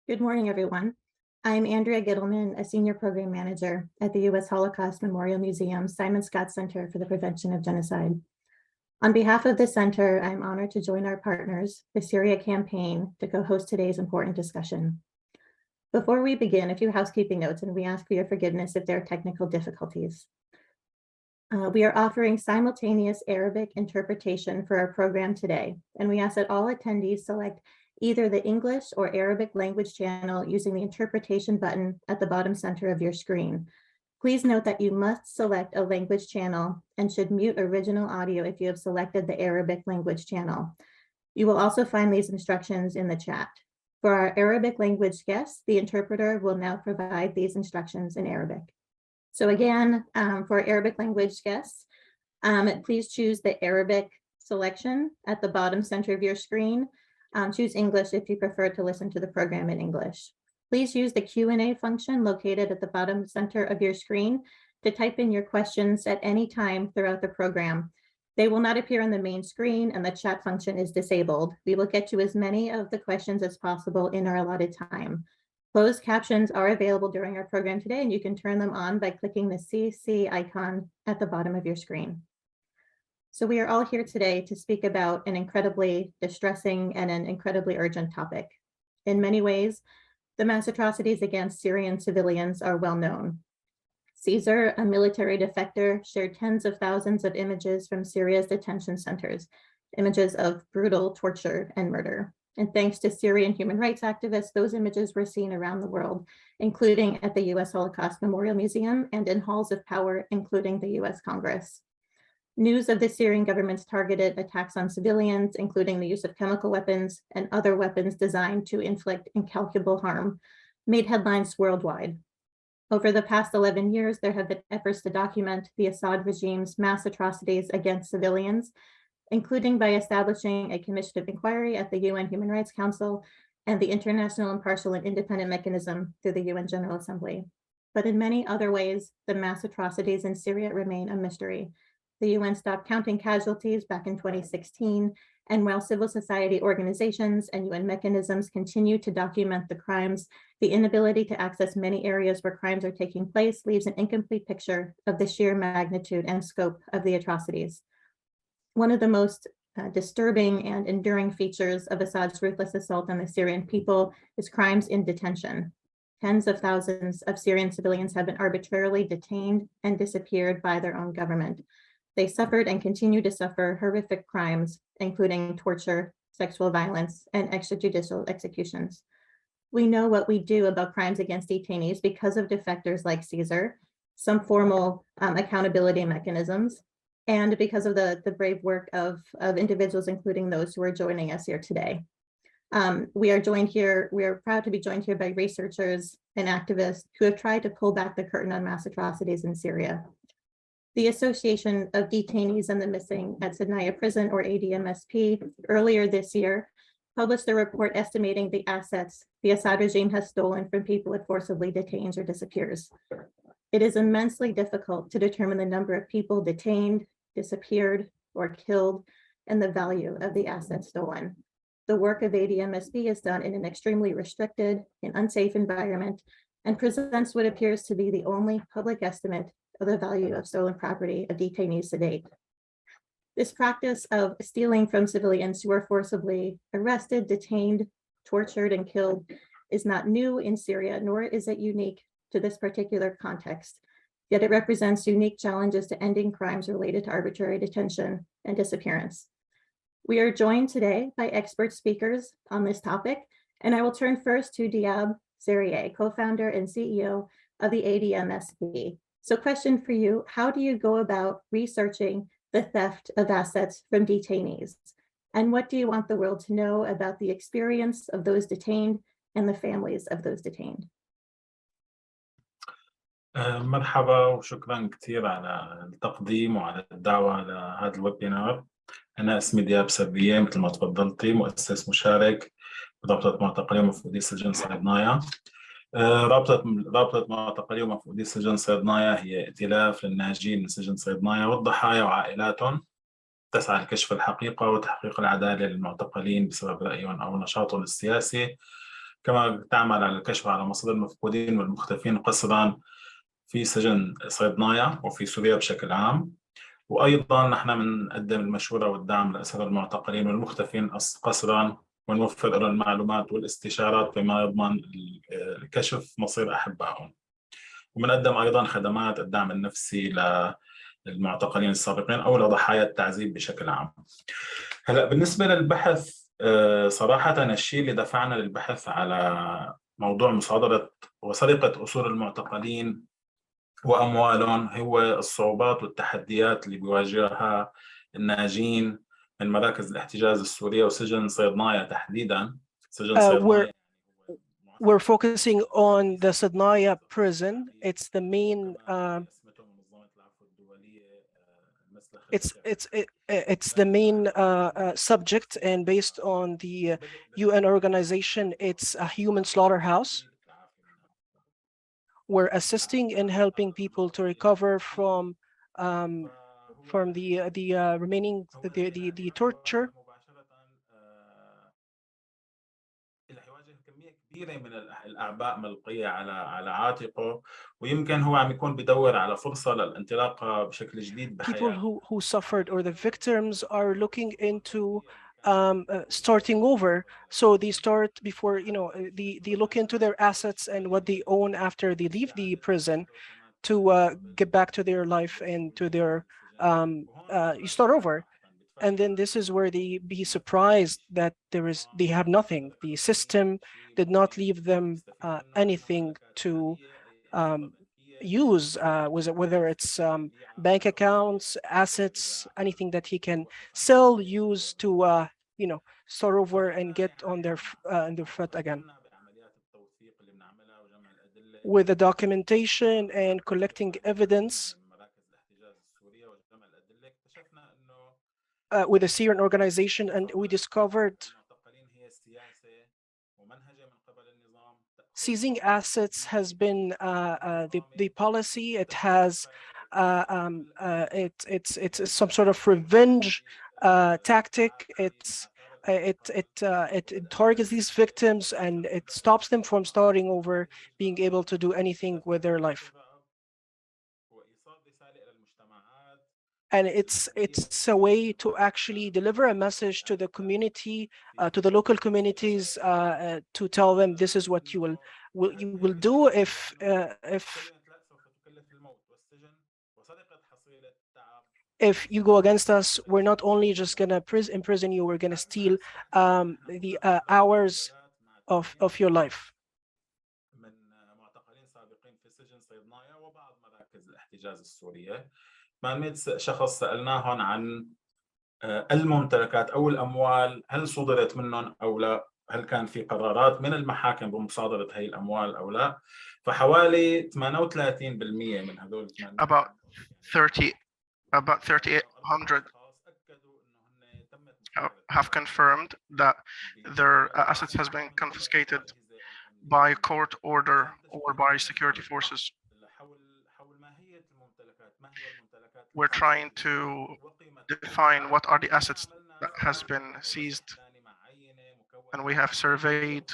Good morning, everyone. I'm Andrea Gittleman, a Senior Program Manager at the U.S. Holocaust Memorial Museum Simon Skjodt Center for the Prevention of Genocide. On behalf of the center, I'm honored to join our partners, the Syria Campaign, to co-host today's important discussion. Before we begin, a few housekeeping notes, and we ask for your forgiveness if there are technical difficulties. We are offering simultaneous Arabic interpretation for our program today, and we ask that all attendees select either the English or Arabic language channel using the interpretation button at the bottom center of your screen. Please note that you must select a language channel and should mute original audio if you have selected the Arabic language channel. You will also find these instructions in the chat. For our Arabic language guests, the interpreter will now provide these instructions in Arabic. So again, for Arabic language guests, please choose the Arabic selection at the bottom center of your screen. Choose English if you prefer to listen to the program in English. Please use the Q&A function located at the bottom center of your screen to type in your questions at any time throughout the program. They will not appear on the main screen, and the chat function is disabled. We will get to as many of the questions as possible in our allotted time. Closed captions are available during our program today, and you can turn them on by clicking the CC icon at the bottom of your screen. So we are all here today to speak about an incredibly distressing and an incredibly urgent topic. In many ways, the mass atrocities against Syrian civilians are well known. Caesar, a military defector, shared tens of thousands of images from Syria's detention centers, images of brutal torture and murder. And thanks to Syrian human rights activists, those images were seen around the world, including at the U.S. Holocaust Memorial Museum and in halls of power, including the U.S. Congress. News of the Syrian government's targeted attacks on civilians, including the use of chemical weapons and other weapons designed to inflict incalculable harm, made headlines worldwide. Over the past 11 years, there have been efforts to document the Assad regime's mass atrocities against civilians, including by establishing a commission of inquiry at the UN Human Rights Council and the International Impartial and Independent Mechanism through the UN General Assembly. But in many other ways, the mass atrocities in Syria remain a mystery. The UN stopped counting casualties back in 2016, and while civil society organizations and UN mechanisms continue to document the crimes, the inability to access many areas where crimes are taking place leaves an incomplete picture of the sheer magnitude and scope of the atrocities. One of the most disturbing and enduring features of Assad's ruthless assault on the Syrian people is crimes in detention. Tens of thousands of Syrian civilians have been arbitrarily detained and disappeared by their own government. They suffered and continue to suffer horrific crimes, including torture, sexual violence, and extrajudicial executions. We know what we do about crimes against detainees because of defectors like Caesar, some formal accountability mechanisms, and because of the brave work of individuals, including those who are joining us here today. We are proud to be joined here by researchers and activists who have tried to pull back the curtain on mass atrocities in Syria. The Association of Detainees and the Missing at Sednaya Prison, or ADMSP, earlier this year published a report estimating the assets the Assad regime has stolen from people it forcibly detains or disappears. It is immensely difficult to determine the number of people detained, disappeared, or killed, and the value of the assets stolen. The work of ADMSP is done in an extremely restricted and unsafe environment and presents what appears to be the only public estimate of the value of stolen property of detainees to date. This practice of stealing from civilians who are forcibly arrested, detained, tortured, and killed is not new in Syria, nor is it unique to this particular context. Yet it represents unique challenges to ending crimes related to arbitrary detention and disappearance. We are joined today by expert speakers on this topic, and I will turn first to Diab Syria, co-founder and CEO of the ADMSP. So question for you, how do you go about researching the theft of assets from detainees? And what do you want the world to know about the experience of those detained and the families of those detained? مرحبا وشكرا كثير على التقديم وعلى الدعوة لهذا الويبينار. أنا اسمي دياب سرية مثل ما تفضلتي، مؤسس مشارك برابطة معتقلي ومفقودي سجن صيدنايا. رابطة معتقلي ومفقودي سجن صيدنايا هي ائتلاف للناجين من سجن صيدنايا والضحايا وعائلاتهم تسعى لكشف الحقيقة وتحقيق العدالة للمعتقلين بسبب رأيهم أو نشاطهم السياسي. كما تعمل على الكشف على مصادر المفقودين والمختفين قسرا في سجن صيدنايا وفي سوريا بشكل عام. وأيضا نحن بنقدم المشورة والدعم للأسرى المعتقلين والمختفين قسرا، ونوفر لهم المعلومات والاستشارات بما يضمن كشف مصير أحبائهم. وبنقدم أيضا خدمات الدعم النفسي للمعتقلين السابقين أو لضحايا التعذيب بشكل عام. هلا بالنسبة للبحث، صراحة الشيء اللي دفعنا للبحث على موضوع مصادرة وسرقة أصول المعتقلين وأموالهم هو الصعوبات والتحديات اللي بيواجهها الناجين من مراكز الاحتجاز السورية وسجن صيدنايا تحديدا. سجن صيدنايا we're focusing on the Sednaya prison. It's the main it's the main subject, and based on the UN organization, it's a human slaughterhouse. We're assisting in helping people to recover from the remaining the torture. كبيرة من الأعباء ملقية على عاتقه، ويمكن هو عم يكون بدور على فرصة للانطلاقة بشكل جديد بحياته. People who suffered or the victims are looking into starting over. So they start before, they look into their assets and what they own after they leave the prison to get back to their life and to their start over. And then this is where they be surprised that they have nothing. The system did not leave them anything to use, whether it's bank accounts, assets, anything that he can sell, use to start over and get on their foot again. With the documentation and collecting evidence, with the Syrian organization, and we discovered seizing assets has been the policy. It has it's some sort of revenge tactic. It targets these victims and it stops them from starting over, being able to do anything with their life. And it's a way to actually deliver a message to the community, to the local communities, to tell them this is what you will do if you go against us. We're not only just gonna imprison you, we're gonna steal the hours of your life. ما شخص سألناهم عن الممتلكات أو الأموال، هل صدرت منهم أو لا، هل كان في قرارات من المحاكم بمصادرة هاي الأموال أو لا. فحوالي 38% من هذول about 3,800 have confirmed that their assets has been confiscated by court order or by security forces. We're trying to define what are the assets that has been seized, and we have surveyed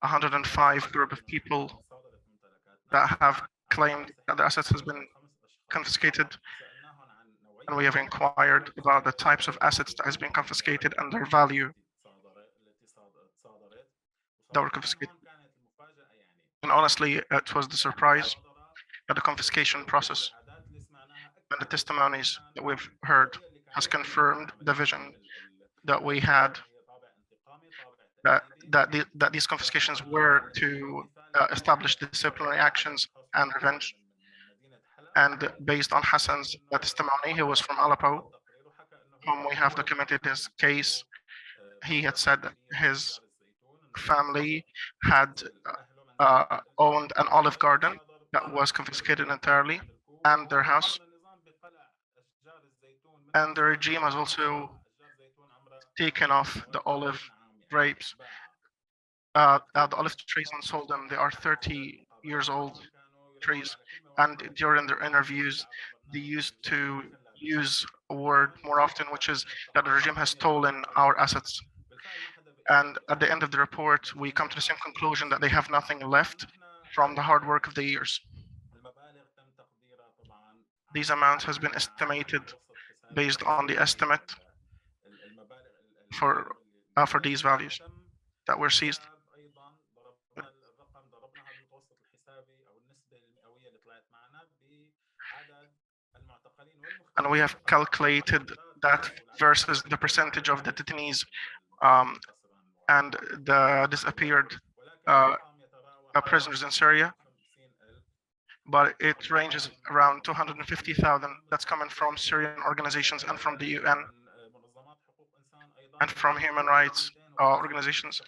105 group of people that have claimed that the assets has been confiscated, and we have inquired about the types of assets that has been confiscated and their value that were confiscated. And honestly, it was the surprise that the confiscation process and the testimonies that we've heard has confirmed the vision that we had, that these confiscations were to establish disciplinary actions and revenge. And based on Hassan's testimony, he was from Aleppo, whom we have documented his case. He had said that his family had owned an olive garden that was confiscated entirely, and their house. And the regime has also taken off the olive grapes, the olive trees, and sold them. They are 30 years old trees. And during their interviews, they used to use a word more often, which is that the regime has stolen our assets. And at the end of the report, we come to the same conclusion that they have nothing left from the hard work of the years. These amounts has been estimated based on the estimate for these values that were seized. And we have calculated that versus the percentage of the detainees and the disappeared prisoners in Syria. But it ranges around 250,000. That's coming from Syrian organizations and from the UN and from human rights organizations.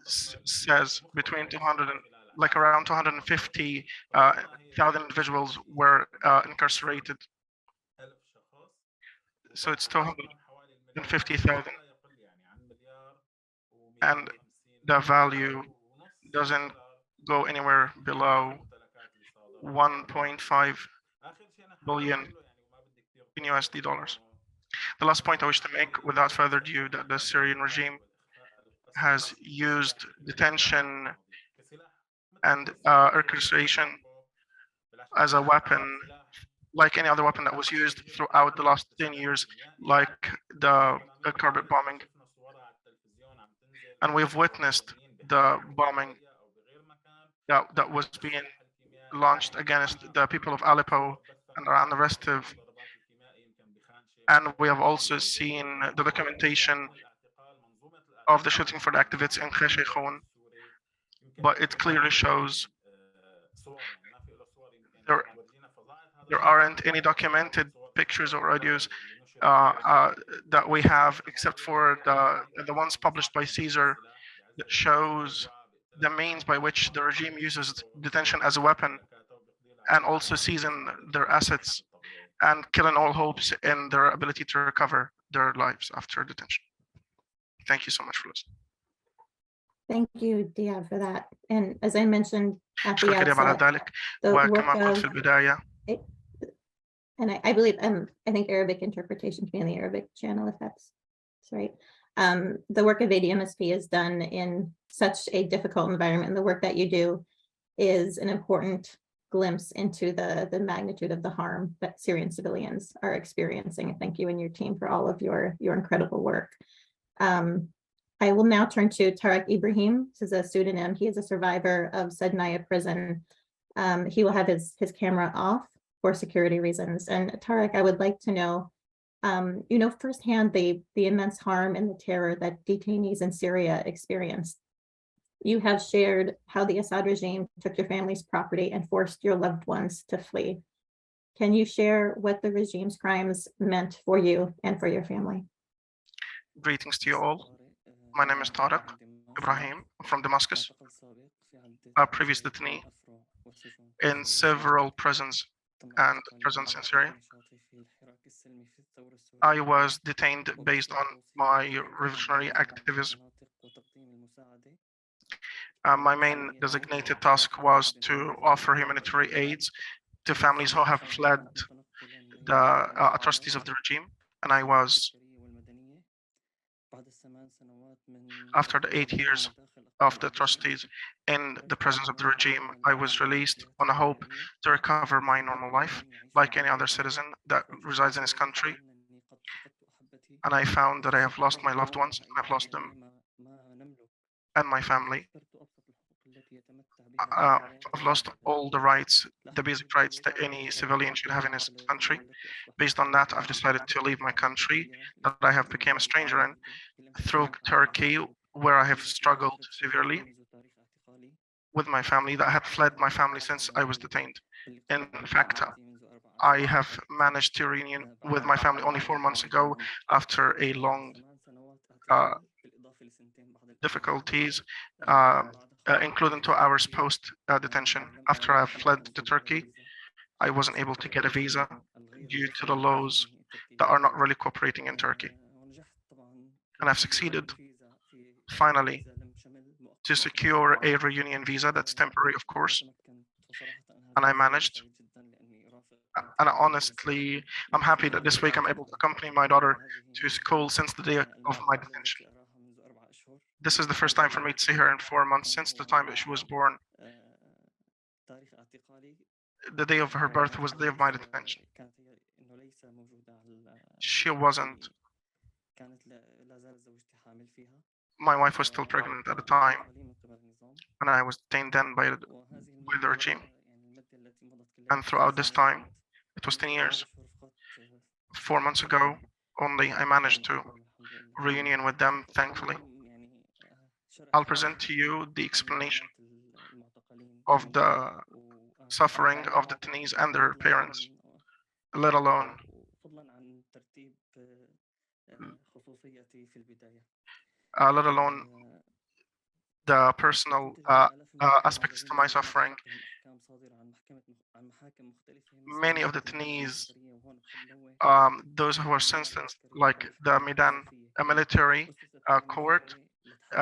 Says between 200 and like around 250,000 individuals were incarcerated. So it's 250,000, and the value doesn't go anywhere below 1.5 billion in USD dollars. The last point I wish to make, without further ado, that the Syrian regime has used detention and incarceration as a weapon, like any other weapon that was used throughout the last 10 years, like the carpet bombing. And we've witnessed the bombing that was being launched against the people of Aleppo and around the rest of. And we have also seen the documentation of the shooting for the activists in Khan Sheikhoun, but it clearly shows there aren't any documented pictures or audios that we have, except for the ones published by Caesar, that shows the means by which the regime uses detention as a weapon and also seizing their assets and killing all hopes in their ability to recover their lives after detention. Thank you so much for listening. Thank you, Diab, for that. And as I mentioned at the شكرا على outset, ذلك the work وكما قلت of, في البداية and I believe, I think Arabic interpretation can be on the Arabic channel, if that's right. The work of ADMSP is done in such a difficult environment. The work that you do is an important glimpse into the magnitude of the harm that Syrian civilians are experiencing. And thank you and your team for all of your incredible work. I will now turn to Tarek Ibrahim. This is a pseudonym. He is a survivor of Sednaya prison. He will have his camera off for security reasons. And Tarek, I would like to know, you know firsthand the immense harm and the terror that detainees in Syria experienced. You have shared how the Assad regime took your family's property and forced your loved ones to flee. Can you share what the regime's crimes meant for you and for your family? Greetings to you all. My name is Tarek Ibrahim. I'm from Damascus, a previous detainee in several prisons and prisons in Syria. I was detained based on my revolutionary activism. My main designated task was to offer humanitarian aids to families who have fled the atrocities of the regime. And I was, after the 8 years of the atrocities in the presence of the regime, I was released on a hope to recover my normal life like any other citizen that resides in this country. And I found that I have lost my loved ones, and I've lost them and my family. I've lost all the rights, the basic rights that any civilian should have in this country. Based on that, I've decided to leave my country that I have become a stranger in through Turkey, where I have struggled severely with my family, that I had fled my family since I was detained. In fact, I have managed to reunion with my family only 4 months ago after a long difficulties, including 2 hours post detention. After I fled to Turkey, I wasn't able to get a visa due to the laws that are not really cooperating in Turkey. And I've succeeded, finally, to secure a reunion visa that's temporary, of course. And I managed. And honestly, I'm happy that this week I'm able to accompany my daughter to school since the day of my detention. This is the first time for me to see her in 4 months since the time that she was born. The day of her birth was the day of my detention. She wasn't. My wife was still pregnant at the time, and I was detained then by the regime. And throughout this time, it was 10 years. 4 months ago only, I managed to reunion with them, thankfully. I'll present to you the explanation of the suffering of the detainees and their parents, let alone the personal aspects to my suffering. Many of the detainees, those who are sentenced, like the Medan, a military court,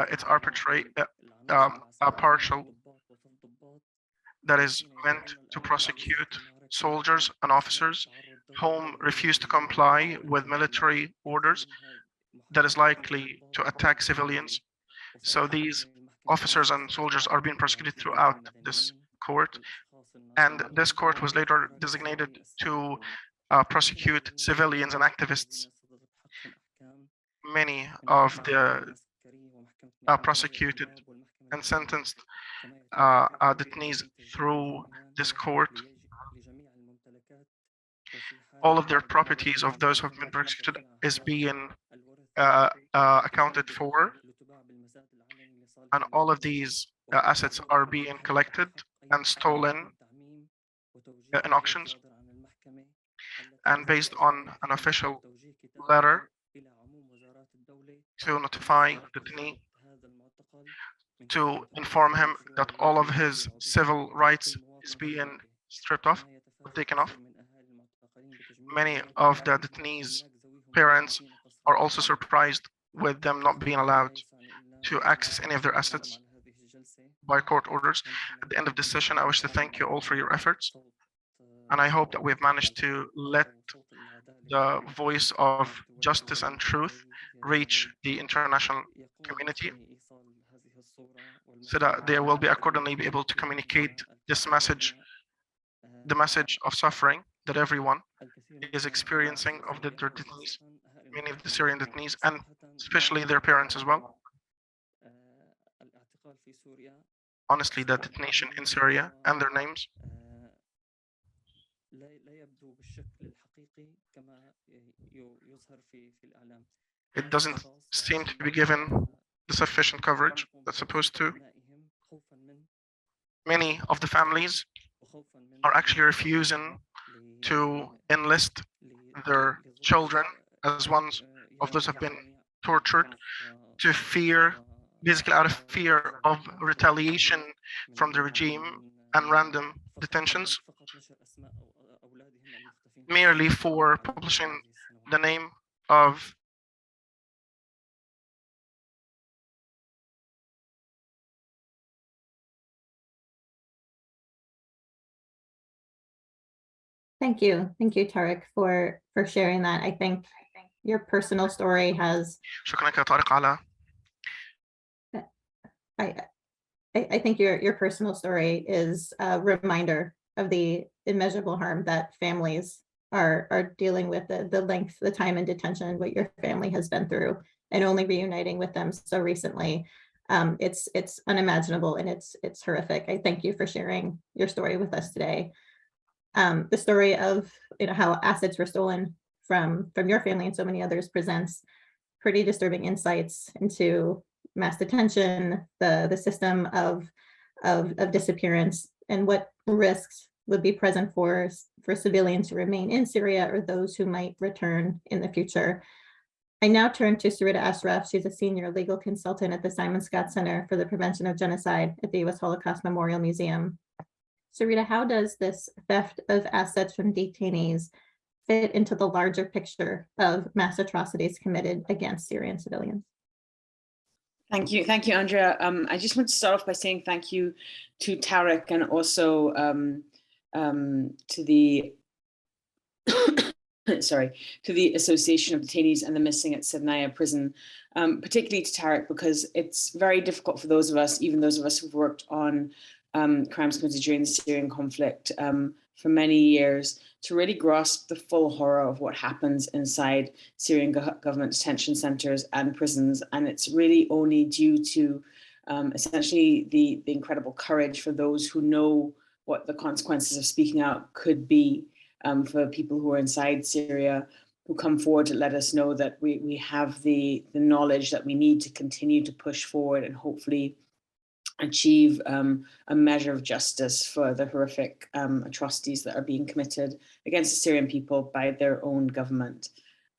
it's arbitrary, partial, that is meant to prosecute soldiers and officers whom refuse to comply with military orders that is likely to attack civilians. So these officers and soldiers are being prosecuted throughout this court, and this court was later designated to prosecute civilians and activists. Many of the prosecuted and sentenced detainees through this court, all of their properties of those who have been persecuted is being accounted for, and all of these assets are being collected and stolen in auctions. And based on an official letter to notify the detainee, to inform him that all of his civil rights is being stripped off, taken off. Many of the detainees' parents are also surprised with them not being allowed to access any of their assets by court orders. At the end of this session, I wish to thank you all for your efforts, and I hope that we've managed to let the voice of justice and truth reach the international community, so that they will be accordingly be able to communicate this message, the message of suffering that everyone is experiencing of the detainees, many of the Syrian detainees, and especially their parents as well. Honestly, the detention in Syria and their names it doesn't seem to be given the sufficient coverage that's supposed to. Many of the families are actually refusing to enlist their children as ones of those who have been tortured, to fear, basically out of fear of retaliation from the regime and random detentions, merely for publishing the name of Thank you, Tariq, for sharing that. I think your personal story has. شكرا لك يا طارق على. I think your personal story is a reminder of the immeasurable harm that families are dealing with, the length, the time in detention, what your family has been through, and only reuniting with them so recently. It's unimaginable, and it's horrific. I thank you for sharing your story with us today. The story of how assets were stolen from your family and so many others presents pretty disturbing insights into mass detention, the system of disappearance, and what risks would be present for civilians who remain in Syria or those who might return in the future. I now turn to Sarita Ashraf. She's a senior legal consultant at the Simon Scott Center for the Prevention of Genocide at the U.S. Holocaust Memorial Museum. Sarita, how does this theft of assets from detainees fit into the larger picture of mass atrocities committed against Syrian civilians? Thank you, Andrea. I just want to start off by saying thank you to Tariq, and also to the sorry, to the Association of Detainees and the Missing at Sednaya Prison, particularly to Tarek, because it's very difficult for those of us, even those of us who've worked on crimes committed during the Syrian conflict for many years, to really grasp the full horror of what happens inside Syrian government detention centers and prisons. And it's really only due to essentially the incredible courage for those who know what the consequences of speaking out could be, for people who are inside Syria, who come forward to let us know that we have the knowledge that we need to continue to push forward and hopefully achieve a measure of justice for the horrific atrocities that are being committed against the Syrian people by their own government.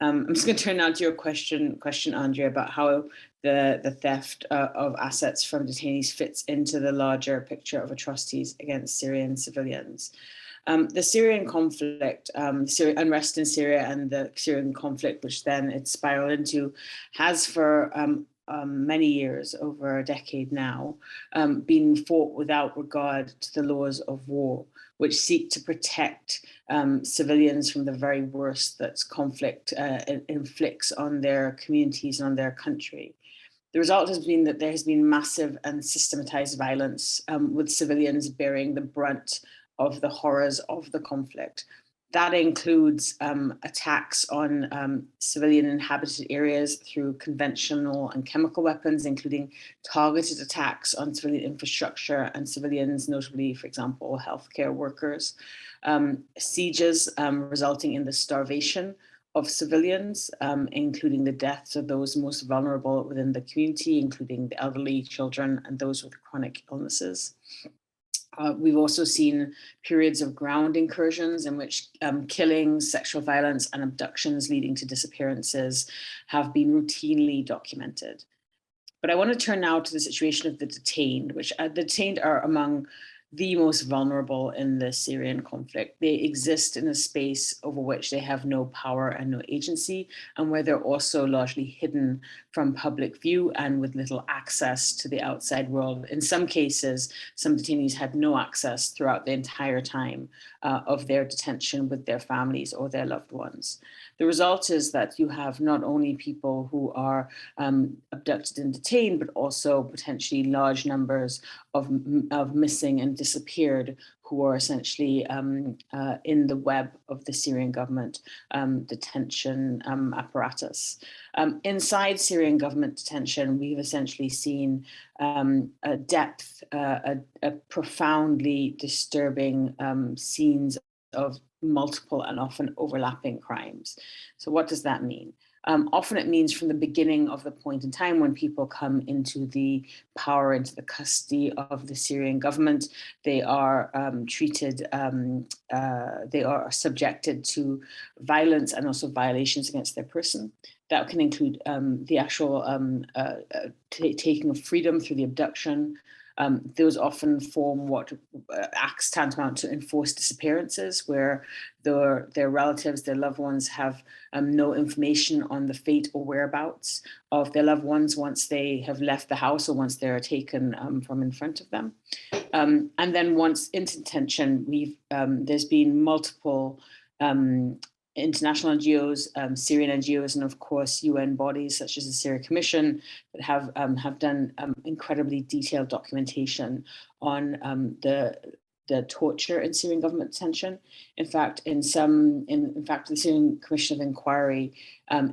I'm just going to turn now to your question, Andrea, about how the theft of assets from detainees fits into the larger picture of atrocities against Syrian civilians. The Syrian conflict, unrest in Syria and the Syrian conflict, which then it spiraled into, has for many years, over a decade now, been fought without regard to the laws of war, which seek to protect civilians from the very worst that conflict inflicts on their communities and on their country. The result has been that there has been massive and systematized violence, with civilians bearing the brunt of the horrors of the conflict. That includes attacks on civilian inhabited areas through conventional and chemical weapons, including targeted attacks on civilian infrastructure and civilians, notably, for example, healthcare workers, sieges resulting in the starvation of civilians, including the deaths of those most vulnerable within the community, including the elderly, children, and those with chronic illnesses. We've also seen periods of ground incursions in which killings, sexual violence, and abductions leading to disappearances have been routinely documented. But I want to turn now to the situation of the detained, which the detained are among the most vulnerable in the Syrian conflict. They exist in a space over which they have no power and no agency, and where they're also largely hidden from public view and with little access to the outside world. In some cases, some detainees had no access throughout the entire time of their detention with their families or their loved ones. The result is that you have not only people who are abducted and detained, but also potentially large numbers of missing and disappeared who are essentially in the web of the Syrian government detention apparatus. Inside Syrian government detention, we've essentially seen a depth, a profoundly disturbing scenes of multiple and often overlapping crimes. So what does that mean? Often it means from the beginning of the point in time when people come into the power, into the custody of the Syrian government, they are treated, they are subjected to violence and also violations against their person. That can include the actual taking of freedom through the abduction. Those often form what acts tantamount to enforced disappearances, where their relatives, their loved ones have no information on the fate or whereabouts of their loved ones once they have left the house or once they're taken from in front of them. And then once into detention, there's been multiple international NGOs, Syrian NGOs, and of course UN bodies such as the Syria Commission that have done incredibly detailed documentation on the torture in Syrian government detention. In fact, the Syrian Commission of Inquiry,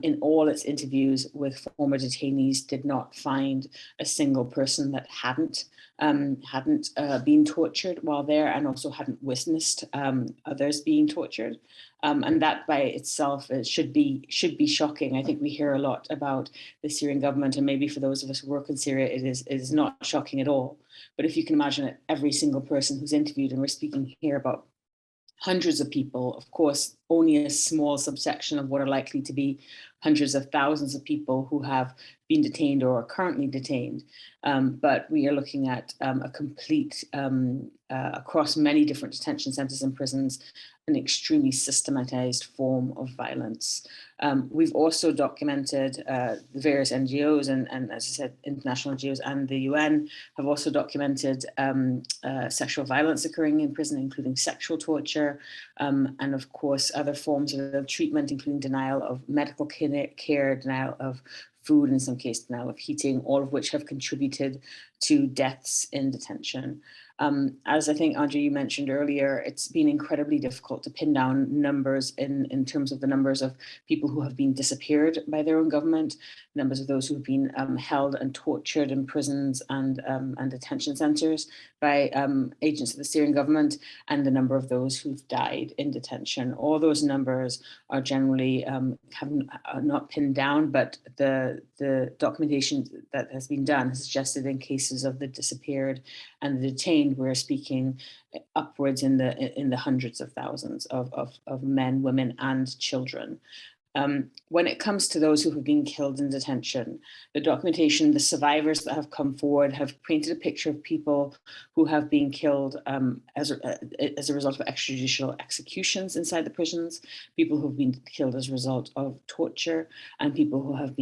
in all its interviews with former detainees, did not find a single person that hadn't been tortured while there, and also hadn't witnessed others being tortured. And that by itself should be shocking. I think we hear a lot about the Syrian government, and maybe for those of us who work in Syria, it is not shocking at all. But if you can imagine it, every single person who's interviewed, and we're speaking here about hundreds of people, of course, only a small subsection of what are likely to be hundreds of thousands of people who have been detained or are currently detained. But we are looking at a complete, across many different detention centers and prisons, an extremely systematized form of violence. We've also documented the various NGOs and, as I said, international NGOs and the UN have also documented sexual violence occurring in prison, including sexual torture, and of course, other forms of treatment, including denial of medical care, denial of food, in some cases denial of heating, all of which have contributed to deaths in detention. As I think, Andre, you mentioned earlier, it's been incredibly difficult to pin down numbers in terms of the numbers of people who have been disappeared by their own government, numbers of those who have been held and tortured in prisons and detention centres by agents of the Syrian government, and the number of those who've died in detention. All those numbers are generally are not pinned down, but the documentation that has been done has suggested in cases of the disappeared and the detained, we're speaking upwards in the hundreds of thousands of men, women, and children. When it comes to those who have been killed in detention, the documentation, the survivors that have come forward have painted a picture of people who have been killed as a result of extrajudicial executions inside the prisons, people who have been killed as a result of torture, and people who have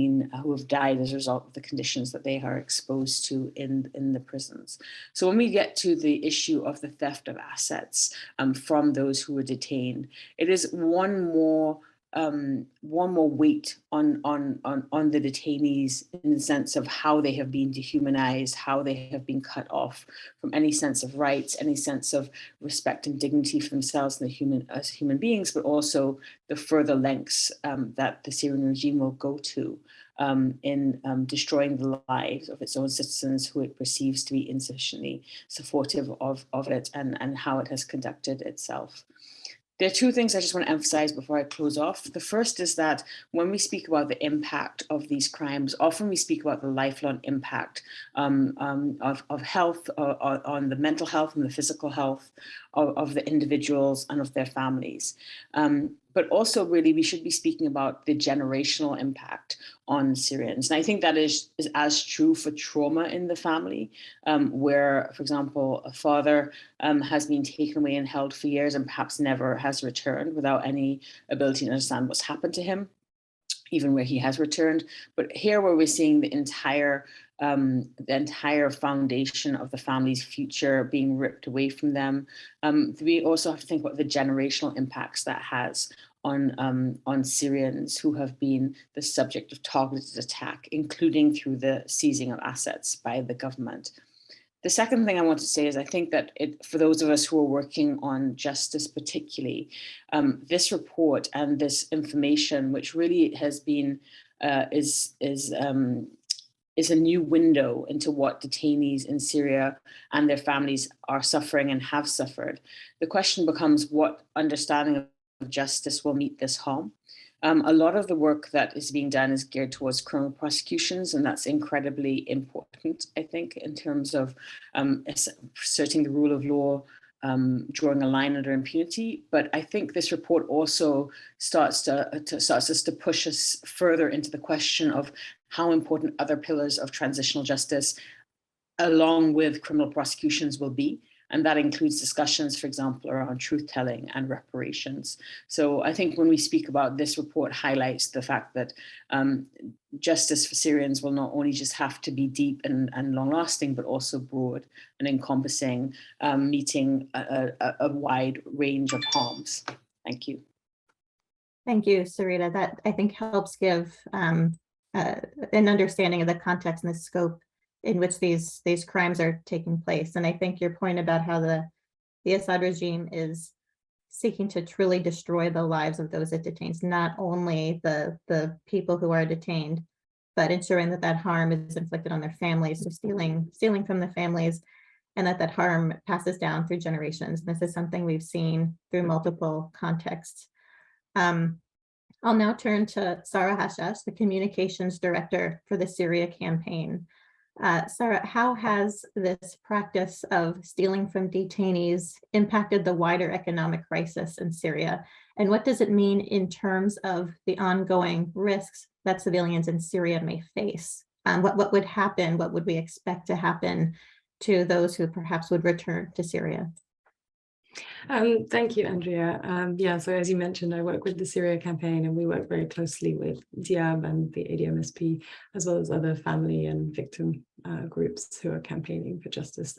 died as a result of the conditions that they are exposed to in the prisons. So when we get to the issue of the theft of assets from those who were detained, it is one more weight on the detainees, in the sense of how they have been dehumanized, how they have been cut off from any sense of rights, any sense of respect and dignity for themselves and as human beings, but also the further lengths that the Syrian regime will go to in destroying the lives of its own citizens who it perceives to be insufficiently supportive of it and how it has conducted itself. There are two things I just want to emphasize before I close off. The first is that when we speak about the impact of these crimes, often we speak about the lifelong impact of health, on the mental health and the physical health of the individuals and of their families. But also really we should be speaking about the generational impact on Syrians. And I think that is as true for trauma in the family, where, for example, a father has been taken away and held for years and perhaps never has returned without any ability to understand what's happened to him, even where he has returned. But here where we're seeing the entire foundation of the family's future being ripped away from them, we also have to think about the generational impacts that has on Syrians who have been the subject of targeted attack, including through the seizing of assets by the government. The second thing I want to say is I think that for those of us who are working on justice particularly, this report and this information, which really has been, is a new window into what detainees in Syria and their families are suffering and have suffered. The question becomes what understanding of justice will meet this harm. A lot of the work that is being done is geared towards criminal prosecutions, and that's incredibly important, I think, in terms of asserting the rule of law, drawing a line under impunity. But I think this report also starts us to push us further into the question of how important other pillars of transitional justice, along with criminal prosecutions, will be. And that includes discussions, for example, around truth-telling and reparations. So I think when we speak about this report highlights the fact that justice for Syrians will not only just have to be deep and long-lasting, but also broad and encompassing, meeting a wide range of harms. Thank you. Thank you, Sarita. That I think helps give an understanding of the context and the scope in which these crimes are taking place. And I think your point about how the Assad regime is seeking to truly destroy the lives of those it detains, not only the people who are detained, but ensuring that that harm is inflicted on their families, so stealing from the families, and that harm passes down through generations. This is something we've seen through multiple contexts. I'll now turn to Sarah Hashash, the Communications Director for the Syria Campaign. Sarah, how has this practice of stealing from detainees impacted the wider economic crisis in Syria? And what does it mean in terms of the ongoing risks that civilians in Syria may face? What would happen? What would we expect to happen to those who perhaps would return to Syria? Thank you, Andrea. Yeah, so as you mentioned, I work with the Syria Campaign, and we work very closely with Diab and the ADMSP, as well as other family and victim groups who are campaigning for justice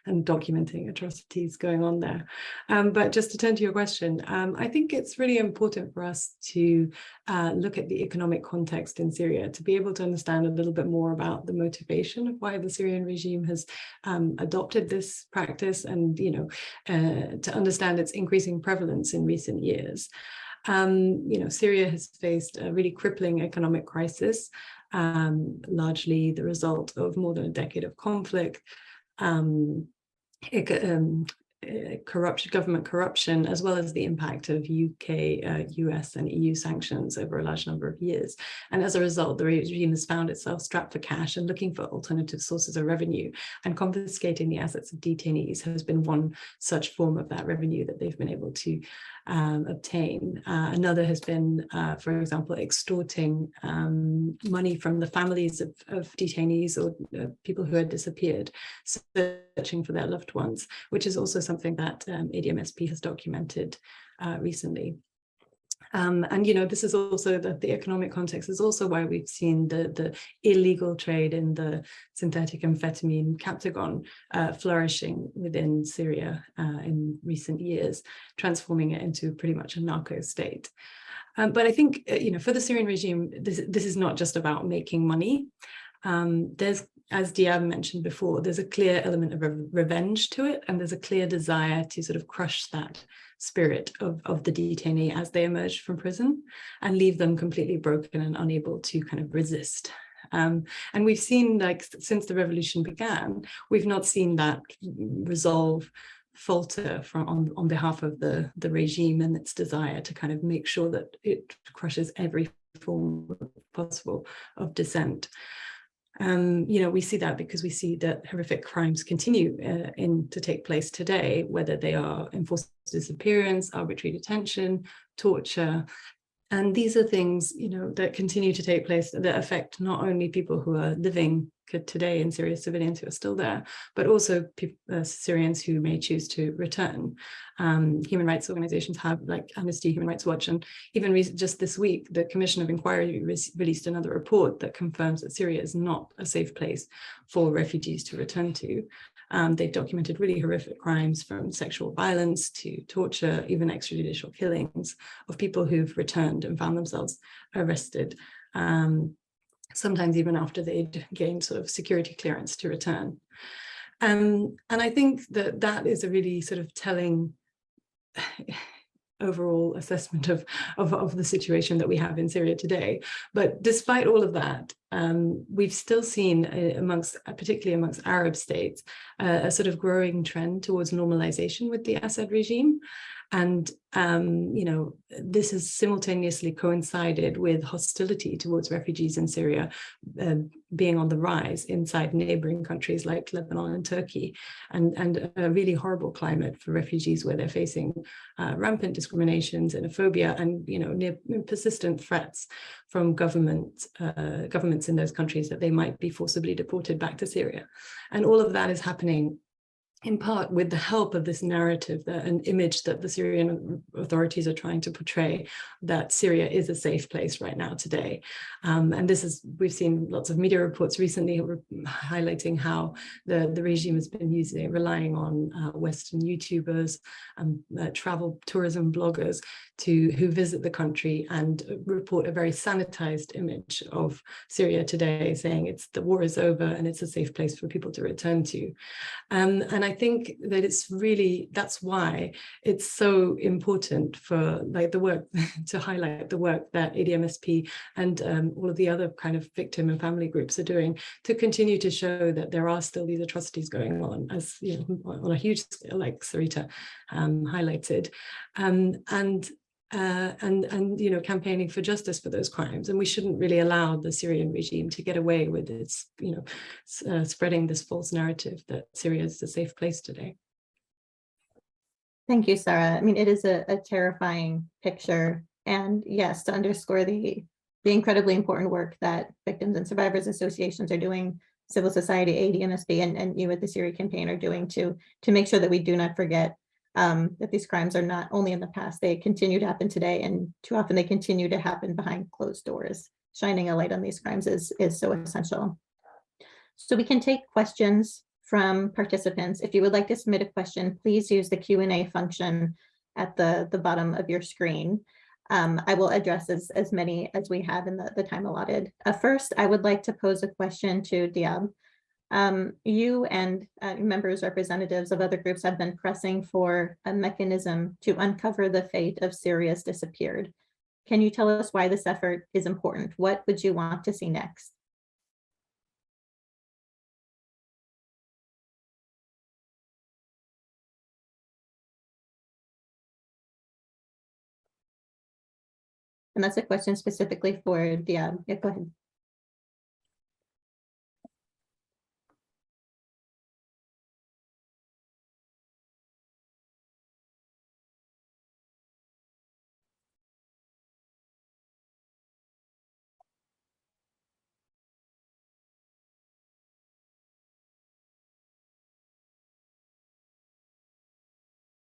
and documenting atrocities going on there. But just to turn to your question, I think it's really important for us to look at the economic context in Syria to be able to understand a little bit more about the motivation of why the Syrian regime has adopted this practice, and to understand its increasing prevalence in recent years. Syria has faced a really crippling economic crisis, largely the result of more than a decade of conflict, government corruption, as well as the impact of UK, US and EU sanctions over a large number of years. And as a result, the regime has found itself strapped for cash and looking for alternative sources of revenue, and confiscating the assets of detainees has been one such form of that revenue that they've been able to obtain. Another has been, for example, extorting money from the families of detainees or people who had disappeared, searching for their loved ones, which is also something that ADMSP has documented recently. This is also the economic context is also why we've seen the illegal trade in the synthetic amphetamine captagon flourishing within Syria in recent years, transforming it into pretty much a narco state. But I think, for the Syrian regime, this is not just about making money. There's, as Diab mentioned before, there's a clear element of revenge to it, and there's a clear desire to sort of crush that spirit of the detainee as they emerge from prison and leave them completely broken and unable to kind of resist. And we've seen, like, since the revolution began, we've not seen that resolve falter on behalf of the regime and its desire to kind of make sure that it crushes every form possible of dissent. We see that because we see that horrific crimes continue to take place today, whether they are enforced disappearance, arbitrary detention, torture. And these are things, that continue to take place that affect not only people who are living today in Syria, civilians who are still there, but also Syrians who may choose to return. Human rights organizations have, like Amnesty, Human Rights Watch, and even just this week, the Commission of Inquiry released another report that confirms that Syria is not a safe place for refugees to return to. They've documented really horrific crimes, from sexual violence to torture, even extrajudicial killings of people who've returned and found themselves arrested, sometimes even after they'd gained sort of security clearance to return. And I think that is a really sort of telling overall assessment of the situation that we have in Syria today. But despite all of that, we've still seen, particularly amongst Arab states, a sort of growing trend towards normalization with the Assad regime. And, this has simultaneously coincided with hostility towards refugees in Syria being on the rise inside neighboring countries like Lebanon and Turkey, and a really horrible climate for refugees where they're facing rampant discrimination, xenophobia, and, near persistent threats from governments in those countries that they might be forcibly deported back to Syria. And all of that is happening in part with the help of this narrative, an image that the Syrian authorities are trying to portray, that Syria is a safe place right now today. And we've seen lots of media reports recently highlighting how the regime has been relying on Western YouTubers and travel tourism bloggers who visit the country and report a very sanitized image of Syria today, saying the war is over and it's a safe place for people to return to. And I think that that's why it's so important for the work to highlight the work that ADMSP and all of the other kind of victim and family groups are doing to continue to show that there are still these atrocities going on, as on a huge scale, like Sarita highlighted, and campaigning for justice for those crimes. And we shouldn't really allow the Syrian regime to get away with its, spreading this false narrative that Syria is a safe place today. Thank you, Sarah. I mean, it is a terrifying picture. And yes, to underscore the incredibly important work that victims and survivors associations are doing, civil society, ADMSP, and you at the Syria Campaign are doing to make sure that we do not forget that these crimes are not only in the past, they continue to happen today, and too often they continue to happen behind closed doors. Shining a light on these crimes is so essential. So we can take questions from participants. If you would like to submit a question, please use the Q&A function at the bottom of your screen. I will address as many as we have in the time allotted. First, I would like to pose a question to Diab. You and members, representatives of other groups have been pressing for a mechanism to uncover the fate of Syria's disappeared. Can you tell us why this effort is important? What would you want to see next? And that's a question specifically for Diab. Yeah, go ahead.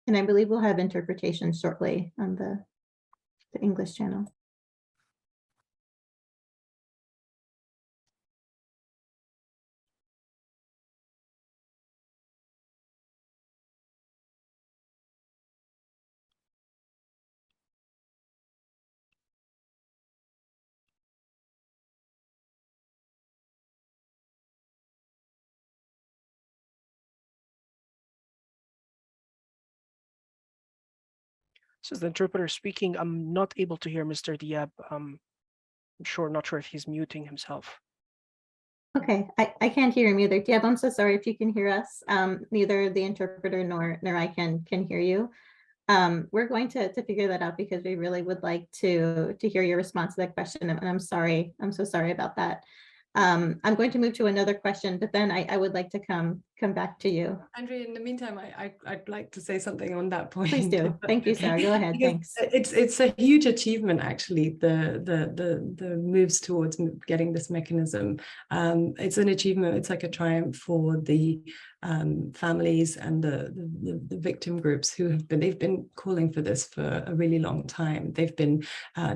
And I believe we'll have interpretation shortly on the English channel. This is the interpreter speaking. I'm not able to hear Mr. Diab. Not sure if he's muting himself. Okay, I can't hear him either. Diab, I'm so sorry if you can hear us. Neither the interpreter nor I can hear you. We're going to figure that out because we really would like to hear your response to that question. And I'm sorry, I'm so sorry about that. I'm going to move to another question, but then I would like to come back to you. Andrea, in the meantime, I'd like to say something on that point. Please do. Thank you, Sarah. Go ahead. Thanks. It's a huge achievement, actually, the moves towards getting this mechanism. It's an achievement. It's like a triumph for the families and the victim groups they've been calling for this for a really long time. They've been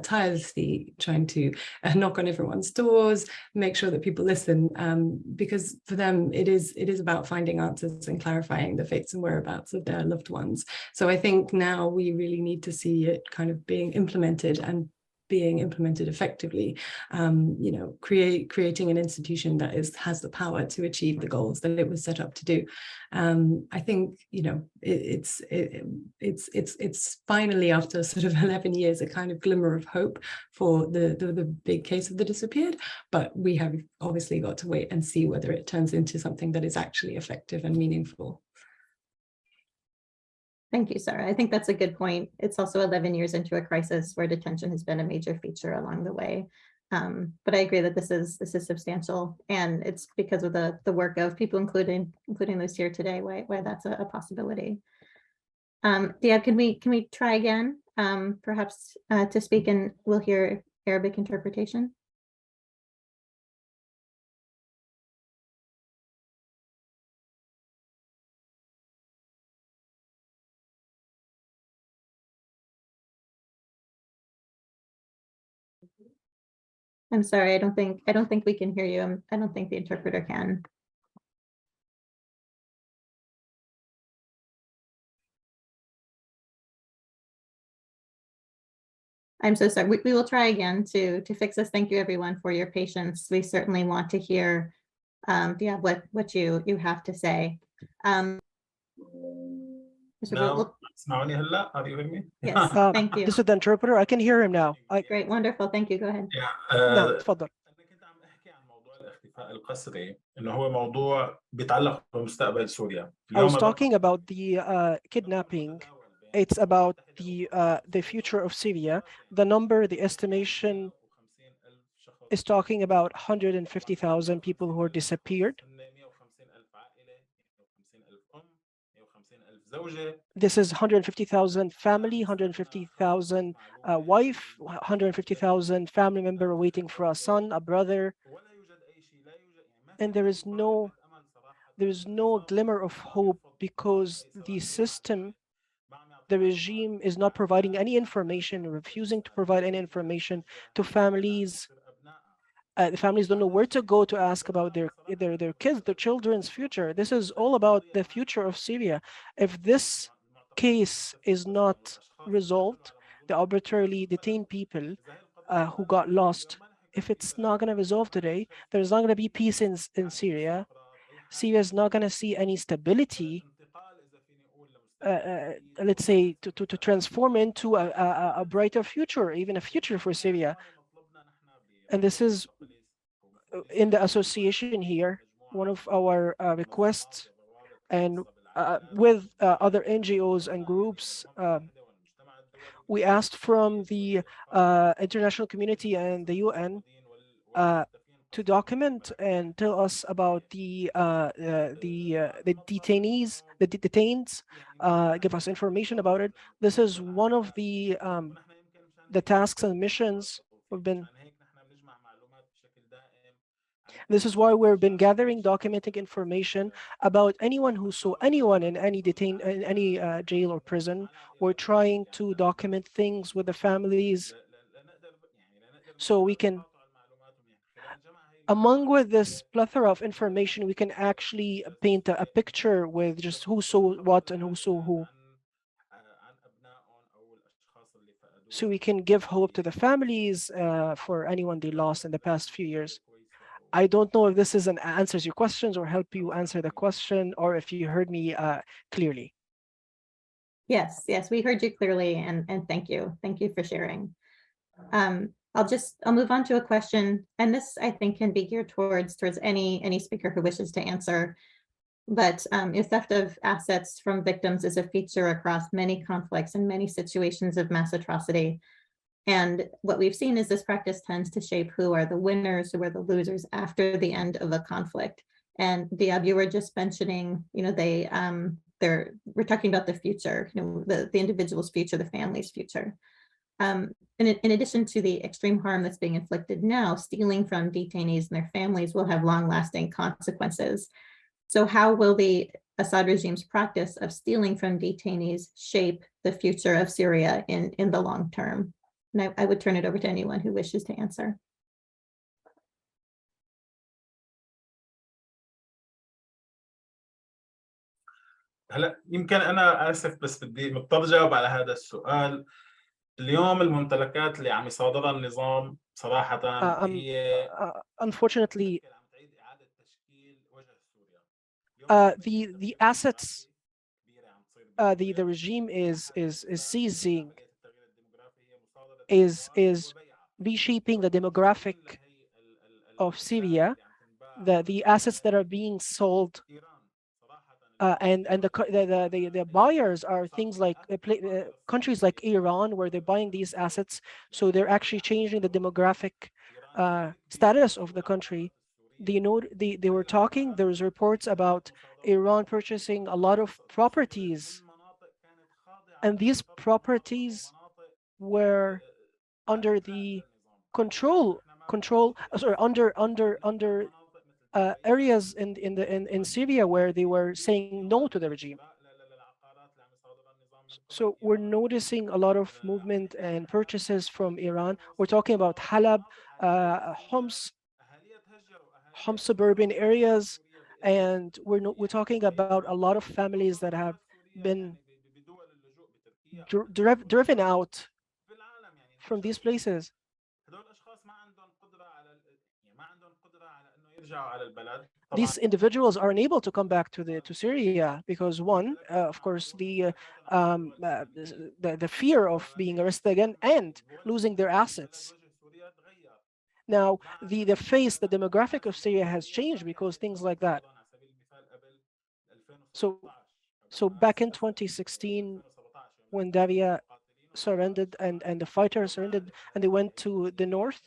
tirelessly trying to knock on everyone's doors, make sure that people listen, because for them it is about finding answers and clarifying the fates and whereabouts of their loved ones. So I think now we really need to see it kind of being implemented and being implemented effectively, creating an institution that has the power to achieve the goals that it was set up to do. I think, it's finally, after sort of 11 years, a kind of glimmer of hope for the big case of the disappeared, but we have obviously got to wait and see whether it turns into something that is actually effective and meaningful. Thank you, Sarah. I think that's a good point. It's also 11 years into a crisis where detention has been a major feature along the way. But I agree that this is substantial, and it's because of the work of people, including those here today, why that's a possibility. Diab, can we try again, perhaps to speak, and we'll hear Arabic interpretation? I'm sorry, I don't think we can hear you. I don't think the interpreter can. I'm so sorry. We will try again to fix this. Thank you, everyone, for your patience. We certainly want to hear what you have to say. تسمعوني هلا? Are you hearing me? Yes, thank you. This is the interpreter. I can hear him now. Great, wonderful. Thank you. Go ahead. No, تفضل. أنا كنت عم أحكي عن موضوع الاختفاء القسري، إنه هو موضوع بيتعلق بمستقبل سوريا. I was talking about the kidnapping. It's about the future of Syria. The estimation is talking about 150,000 people who are disappeared. This is 150,000 family, 150,000 wife, 150,000 family member waiting for a son, a brother, and there is no glimmer of hope because the system the regime is not providing any information, refusing to provide any information to families. The families don't know where to go to ask about their kids, their children's future. This is all about the future of Syria. If this case is not resolved, the arbitrarily detained people who got lost, if it's not going to resolve today, there's not going to be peace in Syria. Syria is not going to see any stability, let's say, to transform into a brighter future, even a future for Syria. And this is in the association here, one of our requests, and with other NGOs and groups, we asked from the international community and the UN to document and tell us about the detainees, the detained, give us information about it. This is one of the tasks and missions we've been. This is why we've been gathering, documenting information about anyone who saw anyone in any jail or prison. We're trying to document things with the families, so we can, with this plethora of information, we can actually paint a picture with just who saw what and who saw who. So we can give hope to the families for anyone they lost in the past few years. I don't know if this answers your questions or help you answer the question, or if you heard me clearly. Yes, we heard you clearly, and thank you. Thank you for sharing. I'll move on to a question, and this I think can be geared towards any speaker who wishes to answer. But theft of assets from victims is a feature across many conflicts and many situations of mass atrocity. And what we've seen is this practice tends to shape who are the winners, who are the losers after the end of a conflict. And Diab, you were just mentioning, we're talking about the future, the individual's future, the family's future. In addition to the extreme harm that's being inflicted now, stealing from detainees and their families will have long-lasting consequences. So how will the Assad regime's practice of stealing from detainees shape the future of Syria in the long term? And I would turn it over to anyone who wishes to answer. هلا يمكن أنا آسف بس بدي مضطر أجاوب على هذا السؤال. اليوم الممتلكات اللي عم يصادرها النظام صراحة هي unfortunately the assets the regime is seizing is reshaping the demographic of Syria. The assets that are being sold and the buyers are things like countries like Iran, where they're buying these assets. So they're actually changing the demographic status of the country. They were talking, there was reports about Iran purchasing a lot of properties, and these properties were under the under areas in Syria where they were saying no to the regime. So we're noticing a lot of movement and purchases from Iran. We're talking about Halab, Homs suburban areas, and we're talking about a lot of families that have been driven out from these places. These individuals are unable to come back to Syria because one, of course, the fear of being arrested again and losing their assets. Now, the demographic of Syria has changed because things like that. So back in 2016, when Davia surrendered and the fighters surrendered and they went to the north,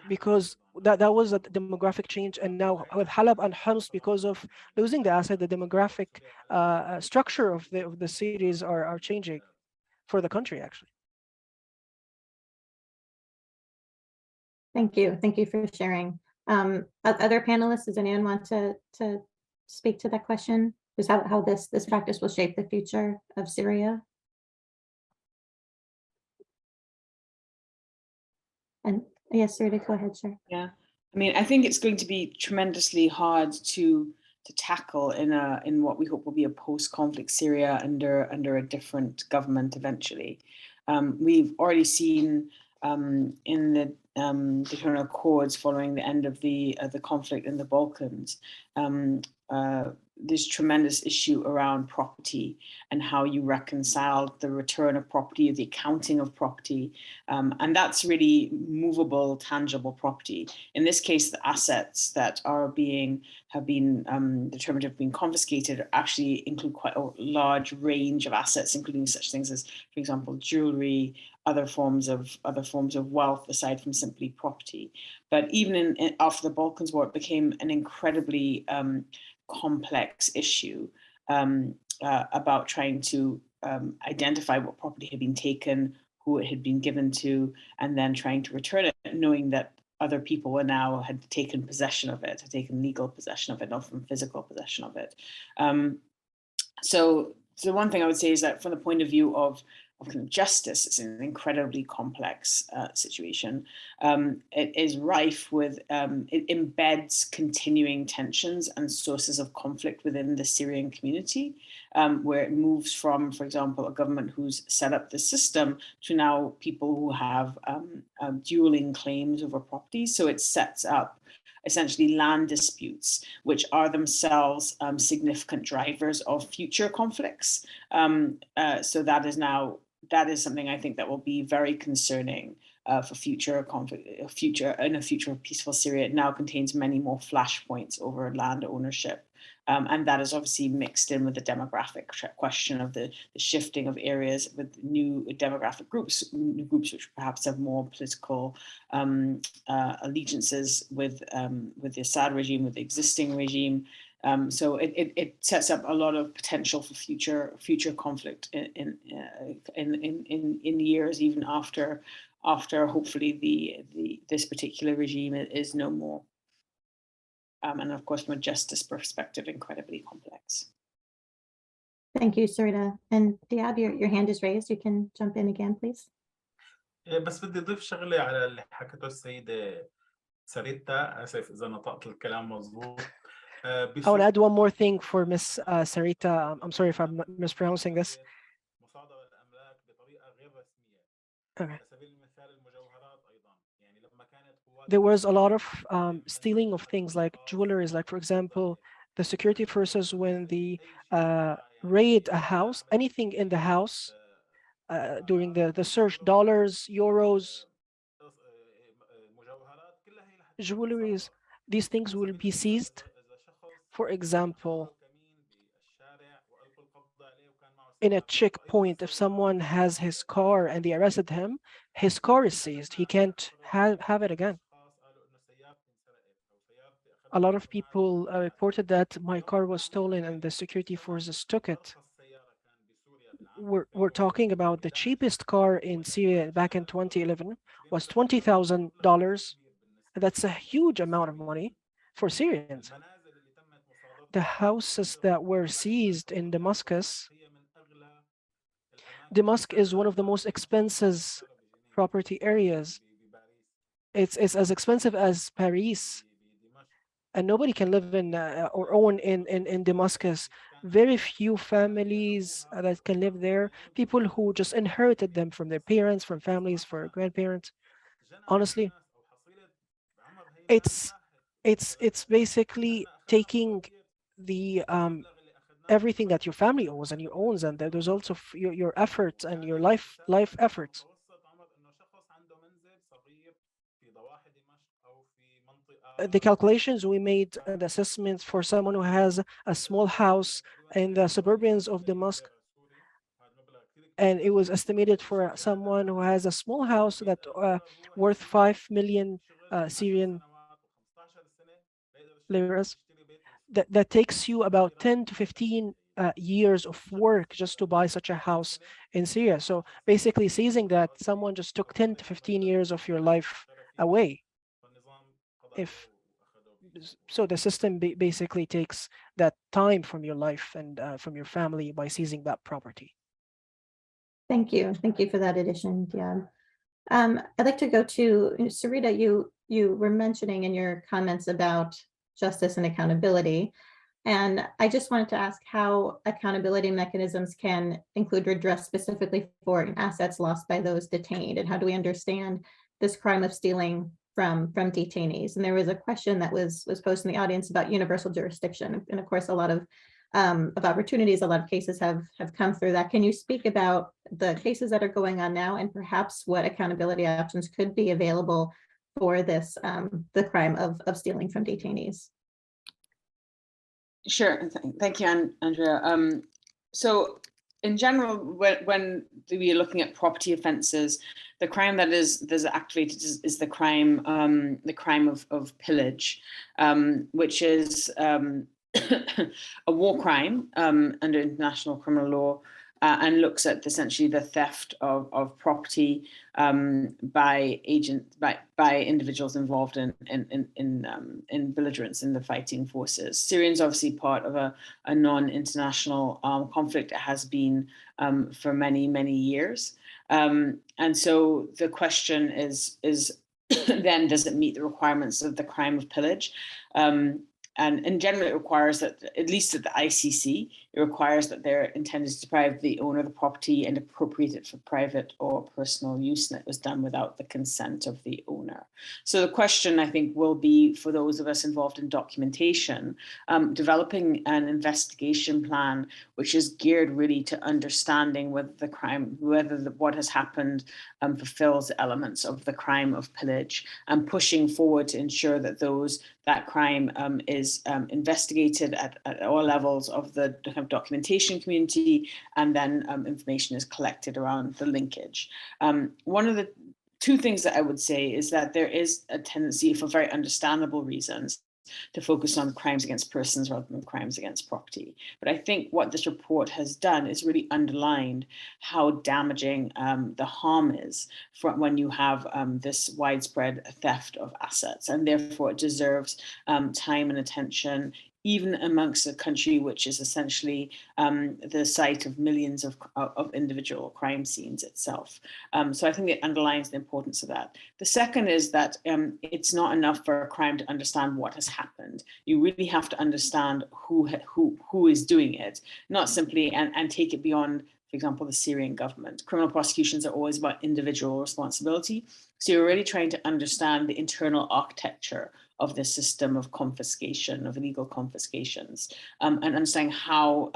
because that was a demographic change. And now with Halab and Homs, because of losing the asset, the demographic structure of the cities are changing for the country, actually. Thank you for sharing. Other panelists, does anyone want to speak to that question? Is how this practice will shape the future of Syria? And yes, Syria, go ahead, sure. Yeah, I mean, I think it's going to be tremendously hard to tackle in what we hope will be a post-conflict Syria under a different government eventually. We've already seen in the internal accords following the end of the conflict in the Balkans, this tremendous issue around property and how you reconcile the return of property, the accounting of property, and that's really movable, tangible property. In this case, the assets that have been determined to have been confiscated actually include quite a large range of assets, including such things as, for example, jewelry, other forms of wealth aside from simply property. But even after the Balkans War, it became an incredibly complex issue about trying to identify what property had been taken, who it had been given to, and then trying to return it, knowing that other people had taken possession of it, had taken legal possession of it, not from physical possession of it. So the one thing I would say is that from the point of view of kind of justice, it's an incredibly complex situation. It is rife with, it embeds continuing tensions and sources of conflict within the Syrian community, where it moves from, for example, a government who's set up the system to now people who have dueling claims over property. So it sets up essentially land disputes, which are themselves significant drivers of future conflicts. So that is something I think that will be very concerning for future conflict, in a future of peaceful Syria. It now contains many more flashpoints over land ownership. And that is obviously mixed in with the demographic question of the shifting of areas with new demographic groups which perhaps have more political allegiances with the Assad regime, with the existing regime. So it sets up a lot of potential for future conflict in years even after hopefully this particular regime is no more. And of course, from a justice perspective, incredibly complex. Thank you, Sarita. And Diab, your hand is raised. You can jump in again, please. بس بدي أضيف شغلة على اللي حكته السيدة ساريتا. آسف إذا نطقت الكلام مظبوط. I would add one more thing for Miss Sarita. I'm sorry if I'm mispronouncing this. Okay. There was a lot of stealing of things like jewelry, like, for example, the security forces, when they raid a house, anything in the house during the search, dollars, euros, jewelries, these things will be seized. For example, in a checkpoint, if someone has his car and they arrested him, his car is seized. He can't have it again. A lot of people reported that my car was stolen and the security forces took it. We're talking about the cheapest car in Syria back in 2011 was $20,000. That's a huge amount of money for Syrians. The houses that were seized in Damascus is one of the most expensive property areas. It's as expensive as Paris, and nobody can live in or own in Damascus. Very few families that can live there, people who just inherited them from their parents, from families, for grandparents. Honestly, it's basically taking the everything that your family owns and the results of your efforts and your life efforts. The calculations we made, the assessments for someone who has a small house in the suburbs of Damascus, and it was estimated for someone who has a small house that worth 5 million Syrian liras. That takes you about 10 to 15 years of work just to buy such a house in Syria. So basically seizing that, someone just took 10 to 15 years of your life away. If the system basically takes that time from your life and from your family by seizing that property. Thank you for that addition, Diab. I'd like to go to Sarita. You were mentioning in your comments about justice and accountability, and I just wanted to ask how accountability mechanisms can include redress specifically for assets lost by those detained, and how do we understand this crime of stealing from detainees? And there was a question that was posed in the audience about universal jurisdiction, and of course a lot of opportunities, a lot of cases have come through that. Can you speak about the cases that are going on now and perhaps what accountability options could be available for this, the crime of stealing from detainees? Sure, thank you, Andrea. So in general, when we are looking at property offences, the crime that is activated is the crime of pillage, which is a war crime under international criminal law, and looks at essentially the theft of property by individuals involved in belligerents in the fighting forces. Syria is obviously part of a non-international conflict. It has been for many years, and so the question is then, does it meet the requirements of the crime of pillage? And in general, it requires that, at least at the ICC, it requires that they're intended to deprive the owner of the property and appropriate it for private or personal use, and it was done without the consent of the owner. So the question, I think, will be for those of us involved in documentation, developing an investigation plan which is geared really to understanding whether the crime, what has happened fulfills elements of the crime of pillage, and pushing forward to ensure that that crime is investigated at all levels of the kind of documentation community, and then information is collected around the linkage. One of the two things that I would say is that there is a tendency, for very understandable reasons, to focus on crimes against persons rather than crimes against property. But I think what this report has done is really underlined how damaging the harm is when you have this widespread theft of assets, and therefore it deserves time and attention, even amongst a country which is essentially the site of millions of individual crime scenes itself. So I think it underlines the importance of that. The second is that it's not enough for a crime to understand what has happened. You really have to understand who is doing it, not simply and take it beyond, for example, the Syrian government. Criminal prosecutions are always about individual responsibility. So you're really trying to understand the internal architecture of the system of confiscation, of illegal confiscations, and understanding how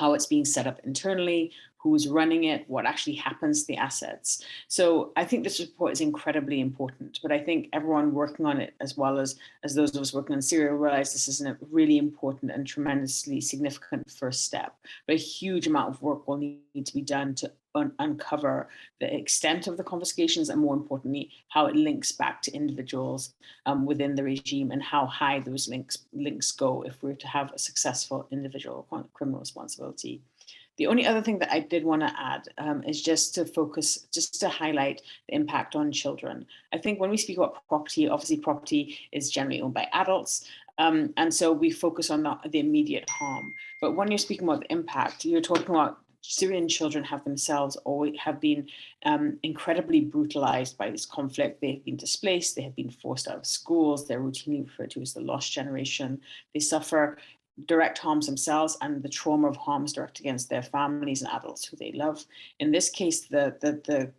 it's being set up internally, who's running it, what actually happens to the assets. So I think this report is incredibly important, but I think everyone working on it, as well as those of us working on Syria, realize this is a really important and tremendously significant first step. But a huge amount of work will need to be done to uncover the extent of the confiscations, and more importantly, how it links back to individuals within the regime, and how high those links go if we're to have a successful individual criminal responsibility. The only other thing that I did want to add is just to highlight the impact on children. I think when we speak about property, obviously property is generally owned by adults, and so we focus on the immediate harm. But when you're speaking about the impact, you're talking about Syrian children themselves have been incredibly brutalized by this conflict. They have been displaced, they have been forced out of schools, they're routinely referred to as the lost generation. They suffer direct harms themselves and the trauma of harms direct against their families and adults who they love. In this case, the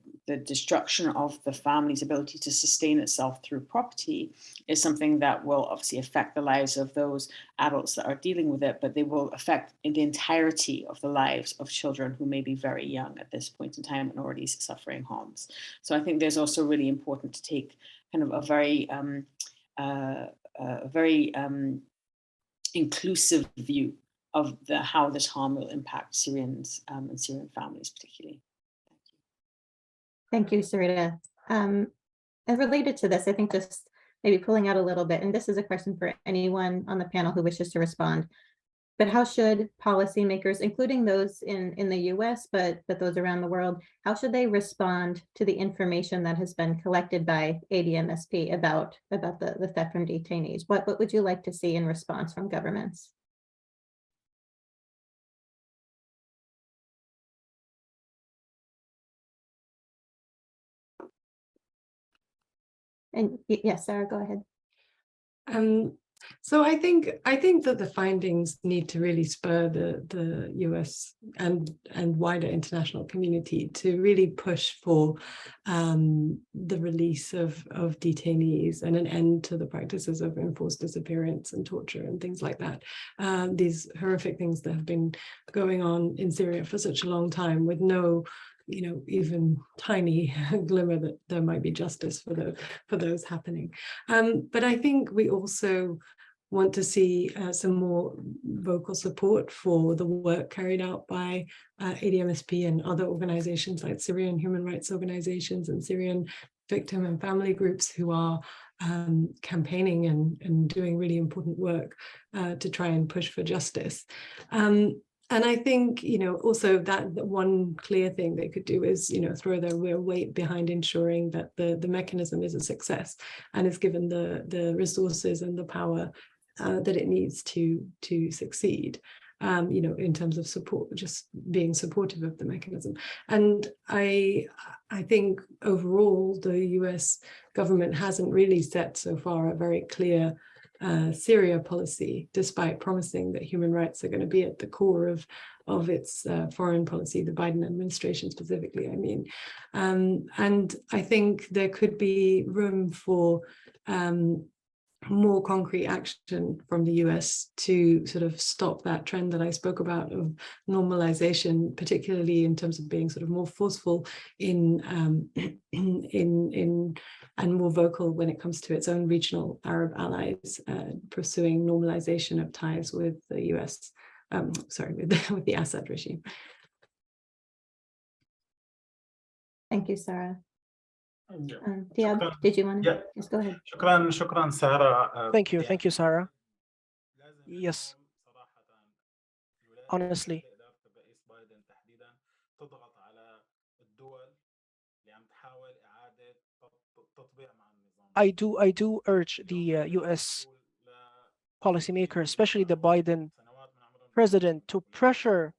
destruction of the family's ability to sustain itself through property is something that will obviously affect the lives of those adults that are dealing with it, but they will affect the entirety of the lives of children who may be very young at this point in time and already suffering harms. So I think there's also really important to take kind of a very inclusive view of how this harm will impact Syrians and Syrian families particularly. Thank you, Sarita. And related to this, I think just maybe pulling out a little bit, and this is a question for anyone on the panel who wishes to respond. But how should policymakers, including those in the US, but those around the world, how should they respond to the information that has been collected by ADMSP about the theft from detainees? What would you like to see in response from governments? And yes, Sarah, go ahead. So I think that the findings need to really spur the US and wider international community to really push for the release of detainees and an end to the practices of enforced disappearance and torture and things like that. These horrific things that have been going on in Syria for such a long time with no even tiny glimmer that there might be justice for those happening. But I think we also want to see some more vocal support for the work carried out by ADMSP and other organizations like Syrian human rights organizations and Syrian victim and family groups who are campaigning and doing really important work to try and push for justice. And I think, also that one clear thing they could do is, throw their real weight behind ensuring that the mechanism is a success and is given the resources and the power that it needs to succeed, in terms of support, just being supportive of the mechanism. And I think overall, the US government hasn't really set so far a very clear Syria policy, despite promising that human rights are going to be at the core of its foreign policy, the Biden administration specifically, I mean. And I think there could be room for more concrete action from the US to sort of stop that trend that I spoke about of normalization, particularly in terms of being sort of more forceful in and more vocal when it comes to its own regional Arab allies, pursuing normalization of ties with the US, with the Assad regime. Thank you, Sarah. Diab, did you want to? Yeah. Yes, go ahead. شكرا سارة. Thank you, Sarah. Yes. Honestly, I do urge the US policymakers, especially the Biden president, to pressure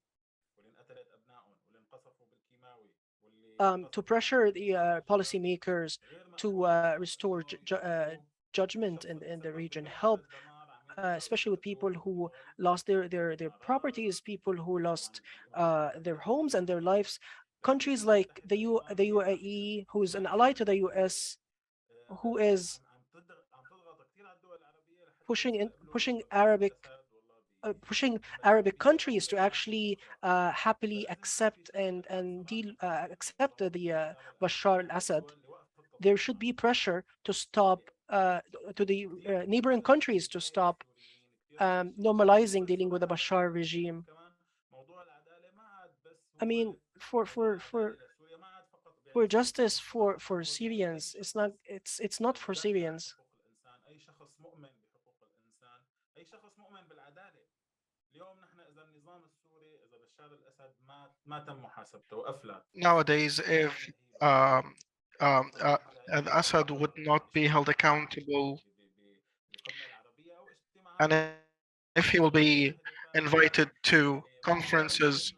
the policymakers to restore judgment in the region, help especially with people who lost their properties, people who lost their homes and their lives. Countries like the UAE, who is an ally to the US, who is pushing Arabic countries to actually happily accept and accept the Bashar al-Assad. There should be pressure to stop to the neighboring countries to stop normalizing dealing with the Bashar regime. I mean, for justice for Syrians, it's not for Syrians. Nowadays, if Assad would not be held accountable, and if he will be invited to conferences,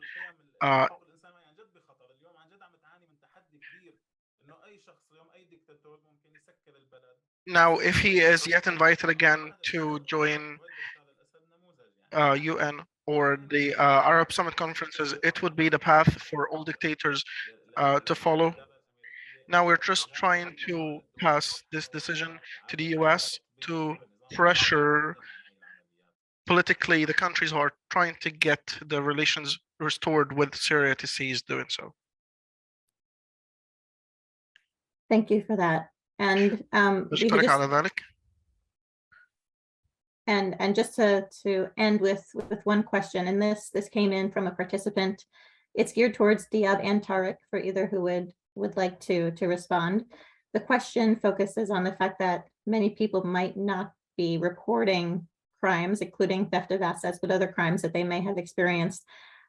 now if he is yet invited again to join UN or the Arab Summit conferences, it would be the path for all dictators to follow. Now we're just trying to pass this decision to the US to pressure politically the countries who are trying to get the relations restored with Syria to cease doing so. Thank you for that. And and just to end with one question, and this came in from a participant. It's geared towards Diab and Tariq for either who would like to respond. The question focuses on the fact that many people might not be reporting crimes, including theft of assets, but other crimes that they may have experienced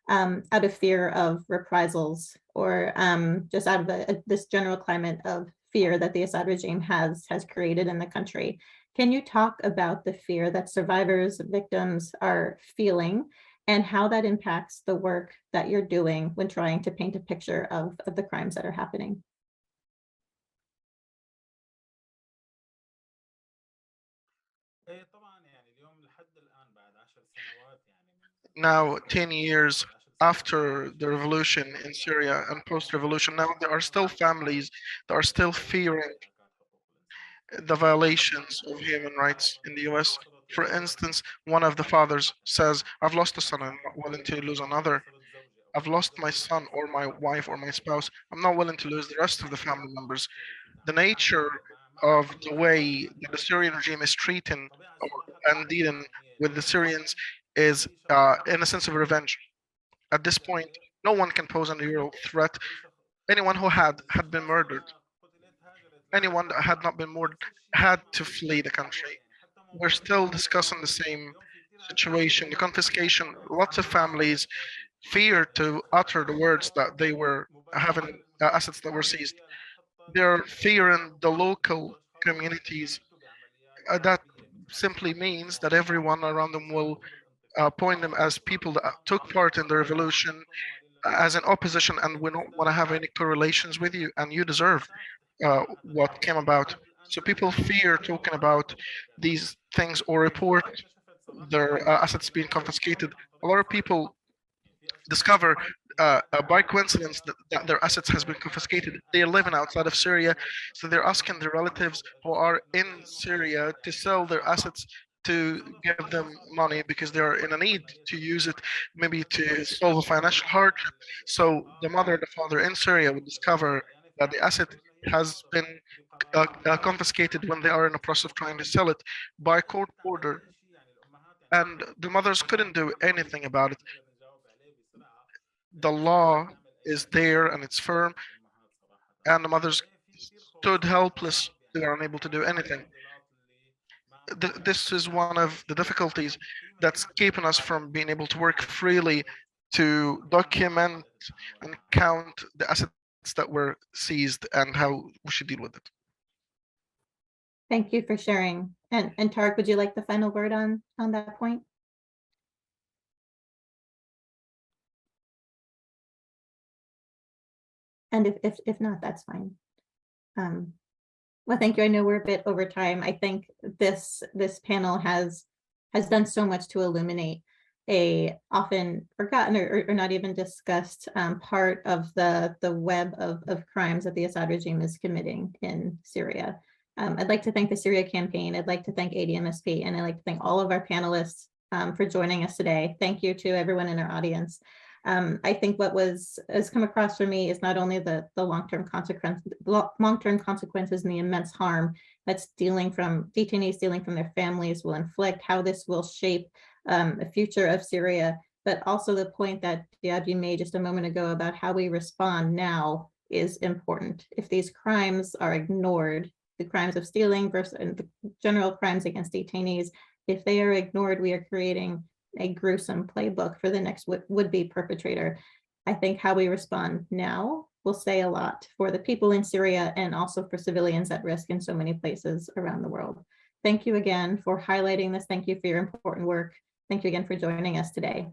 out of fear of reprisals, or just out of this general climate of fear that the Assad regime has created in the country. Can you talk about the fear that survivors, victims are feeling, and how that impacts the work that you're doing when trying to paint a picture of the crimes that are happening? Now, 10 years after the revolution in Syria and post-revolution, now there are still families that are still fearing the violations of human rights in the US. For instance, one of the fathers says, I've lost a son, I'm not willing to lose another. I've lost my son or my wife or my spouse, I'm not willing to lose the rest of the family members. The nature of the way that the Syrian regime is treating and dealing with the Syrians is in a sense of revenge. At this point, no one can pose a real threat. Anyone who had been murdered, anyone that had not been murdered had to flee the country. We're still discussing the same situation, the confiscation. Lots of families fear to utter the words that they were having assets that were seized. They're fearing the local communities. That simply means that everyone around them will point them as people that took part in the revolution, as an opposition, and we don't want to have any correlations with you, and you deserve what came about. So people fear talking about these things or report their assets being confiscated. A lot of people discover by coincidence that their assets has been confiscated. They are living outside of Syria, so they're asking their relatives who are in Syria to sell their assets to give them money because they are in a need to use it, maybe to solve a financial hardship. So the mother and the father in Syria would discover that the asset has been confiscated when they are in the process of trying to sell it by court order, and the mothers couldn't do anything about it. The law is there and it's firm, and the mothers stood helpless. They are unable to do anything. This is one of the difficulties that's keeping us from being able to work freely to document and count the assets that were seized and how we should deal with it. Thank you for sharing. And Tarek, would you like the final word on that point? And if not, that's fine. Well, thank you. I know we're a bit over time. I think this panel has done so much to illuminate a often forgotten or not even discussed part of the web of crimes that the Assad regime is committing in Syria. I'd like to thank the Syria Campaign. I'd like to thank ADMSP, and I'd like to thank all of our panelists for joining us today. Thank you to everyone in our audience. I think what has come across for me is not only the long-term consequences and the immense harm that's detainees stealing from their families will inflict, how this will shape the future of Syria, but also the point that Diab made just a moment ago about how we respond now is important. If these crimes are ignored, the crimes of stealing versus the general crimes against detainees, if they are ignored, we are creating a gruesome playbook for the next would-be perpetrator. I think how we respond now will say a lot for the people in Syria and also for civilians at risk in so many places around the world. Thank you again for highlighting this. Thank you for your important work. Thank you again for joining us today.